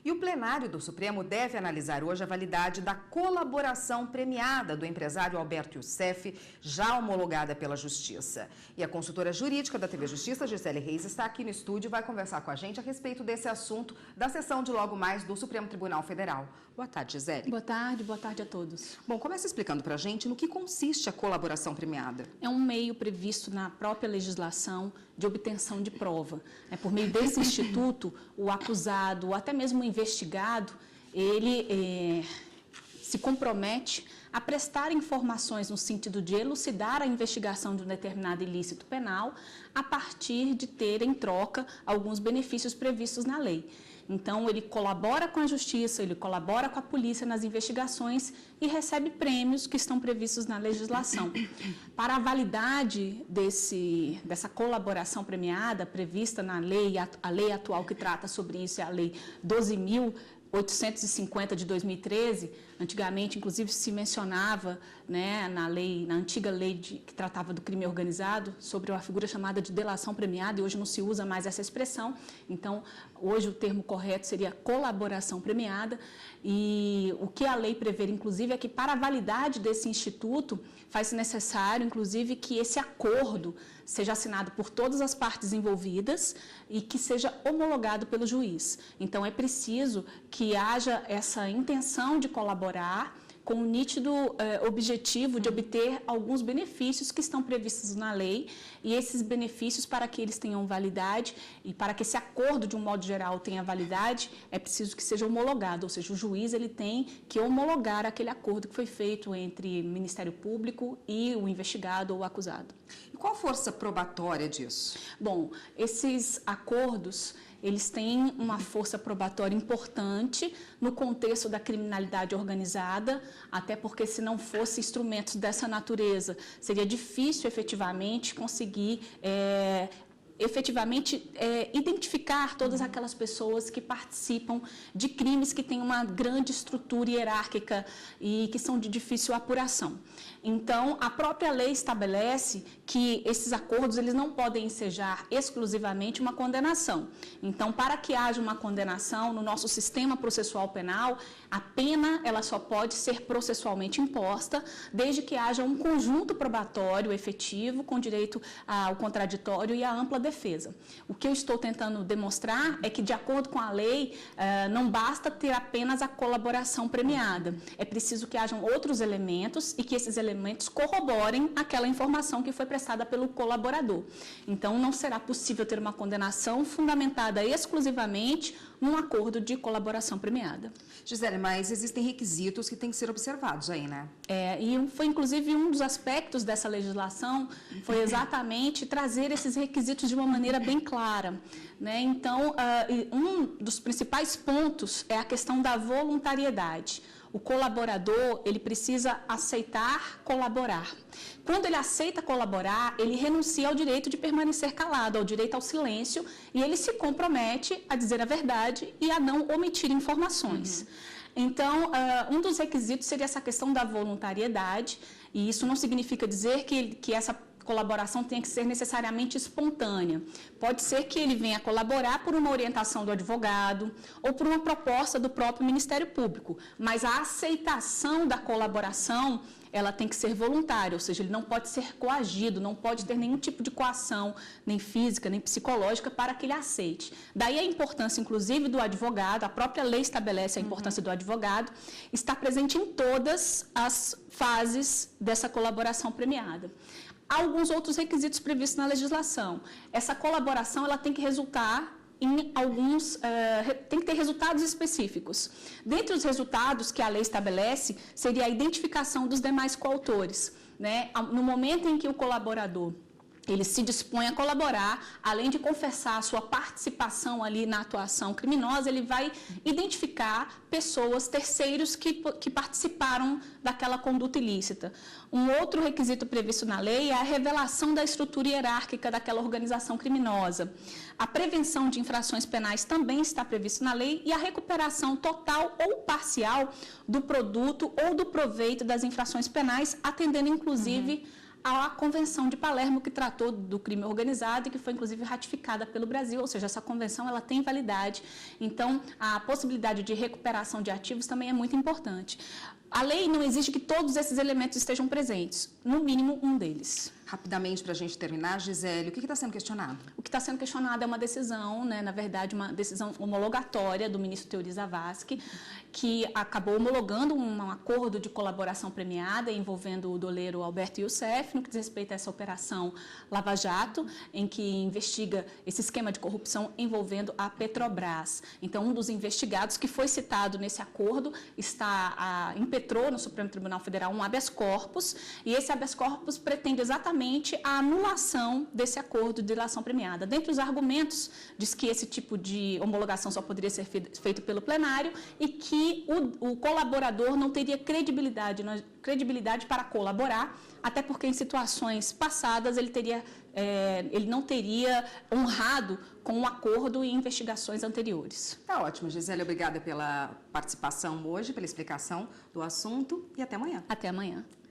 E o plenário do Supremo deve analisar hoje a validade da colaboração premiada do empresário Alberto Youssef, já homologada pela Justiça. E a consultora jurídica da TV Justiça, Gisele Reis, está aqui no estúdio e vai conversar com a gente a respeito desse assunto da sessão de logo mais do Supremo Tribunal Federal. Boa tarde, Gisele. Boa tarde a todos. Bom, começa explicando para a gente no que consiste a colaboração premiada. É um meio previsto na própria legislação de obtenção de prova. Por meio desse instituto, o acusado ou até mesmo o investigado, ele se compromete a prestar informações no sentido de elucidar a investigação de um determinado ilícito penal a partir de ter em troca alguns benefícios previstos na lei. Então, ele colabora com a Justiça, ele colabora com a polícia nas investigações e recebe prêmios que estão previstos na legislação. Para a validade dessa colaboração premiada prevista na lei, a lei atual que trata sobre isso é a Lei 12.850 de 2013, antigamente, inclusive, se mencionava, né, na antiga lei que tratava do crime organizado, sobre a figura chamada de delação premiada, e hoje não se usa mais essa expressão. Então, hoje o termo correto seria colaboração premiada, e o que a lei prevê, inclusive, é que para a validade desse instituto, faz necessário, inclusive, que esse acordo seja assinado por todas as partes envolvidas e que seja homologado pelo juiz. Então, é preciso que haja essa intenção de colaborar com o nítido objetivo de obter alguns benefícios que estão previstos na lei, e esses benefícios, para que eles tenham validade e para que esse acordo, de um modo geral, tenha validade, é preciso que seja homologado, ou seja, o juiz ele tem que homologar aquele acordo que foi feito entre o Ministério Público e o investigado ou o acusado. E qual a força probatória disso? Bom, esses acordos, eles têm uma força probatória importante no contexto da criminalidade organizada, até porque se não fosse instrumentos dessa natureza, seria difícil efetivamente conseguir identificar todas aquelas pessoas que participam de crimes que têm uma grande estrutura hierárquica e que são de difícil apuração. Então, a própria lei estabelece que esses acordos eles não podem ensejar exclusivamente uma condenação. Então, para que haja uma condenação no nosso sistema processual penal, a pena ela só pode ser processualmente imposta desde que haja um conjunto probatório efetivo com direito ao contraditório e à ampla defesa. O que eu estou tentando demonstrar é que, de acordo com a lei, não basta ter apenas a colaboração premiada. É preciso que hajam outros elementos e que esses elementos corroborem aquela informação que foi prestada pelo colaborador. Então, não será possível ter uma condenação fundamentada exclusivamente num acordo de colaboração premiada. Gisele, mas existem requisitos que têm que ser observados aí, né? E foi inclusive um dos aspectos dessa legislação, foi exatamente trazer esses requisitos de uma maneira bem clara, né? Então, um dos principais pontos é a questão da voluntariedade. O colaborador, ele precisa aceitar colaborar. Quando ele aceita colaborar, ele renuncia ao direito de permanecer calado, ao direito ao silêncio, e ele se compromete a dizer a verdade e a não omitir informações. Então, um dos requisitos seria essa questão da voluntariedade, e isso não significa dizer que essa colaboração tem que ser necessariamente espontânea. Pode ser que ele venha colaborar por uma orientação do advogado ou por uma proposta do próprio Ministério Público, mas a aceitação da colaboração, ela tem que ser voluntária, ou seja, ele não pode ser coagido, não pode ter nenhum tipo de coação, nem física, nem psicológica, para que ele aceite. Daí a importância, inclusive, do advogado, a própria lei estabelece a importância do advogado, está presente em todas as fases dessa colaboração premiada. Há alguns outros requisitos previstos na legislação. Essa colaboração ela tem que resultar em tem que ter resultados específicos. Dentre os resultados que a lei estabelece, seria a identificação dos demais coautores, né? No momento em que o colaborador ele se dispõe a colaborar, além de confessar a sua participação ali na atuação criminosa, ele vai identificar pessoas, terceiros que participaram daquela conduta ilícita. Um outro requisito previsto na lei é a revelação da estrutura hierárquica daquela organização criminosa. A prevenção de infrações penais também está previsto na lei e a recuperação total ou parcial do produto ou do proveito das infrações penais, atendendo inclusive à Convenção de Palermo, que tratou do crime organizado e que foi, inclusive, ratificada pelo Brasil, ou seja, essa convenção ela tem validade. Então, a possibilidade de recuperação de ativos também é muito importante. A lei não exige que todos esses elementos estejam presentes, no mínimo um deles. Rapidamente, para a gente terminar, Gisele, o que está sendo questionado? O que está sendo questionado é uma decisão, na verdade, uma decisão homologatória do ministro Teori Zavascki, que acabou homologando um acordo de colaboração premiada envolvendo o doleiro Alberto Youssef, no que diz respeito a essa operação Lava Jato, em que investiga esse esquema de corrupção envolvendo a Petrobras. Então, um dos investigados que foi citado nesse acordo impetrou no Supremo Tribunal Federal um habeas corpus, e esse habeas corpus pretende exatamente a anulação desse acordo de delação premiada. Dentre os argumentos, diz que esse tipo de homologação só poderia ser feito pelo plenário e que o colaborador não teria credibilidade para colaborar, até porque em situações passadas ele não teria honrado com o acordo e investigações anteriores. Tá ótimo, Gisele, obrigada pela participação hoje, pela explicação do assunto e até amanhã. Até amanhã.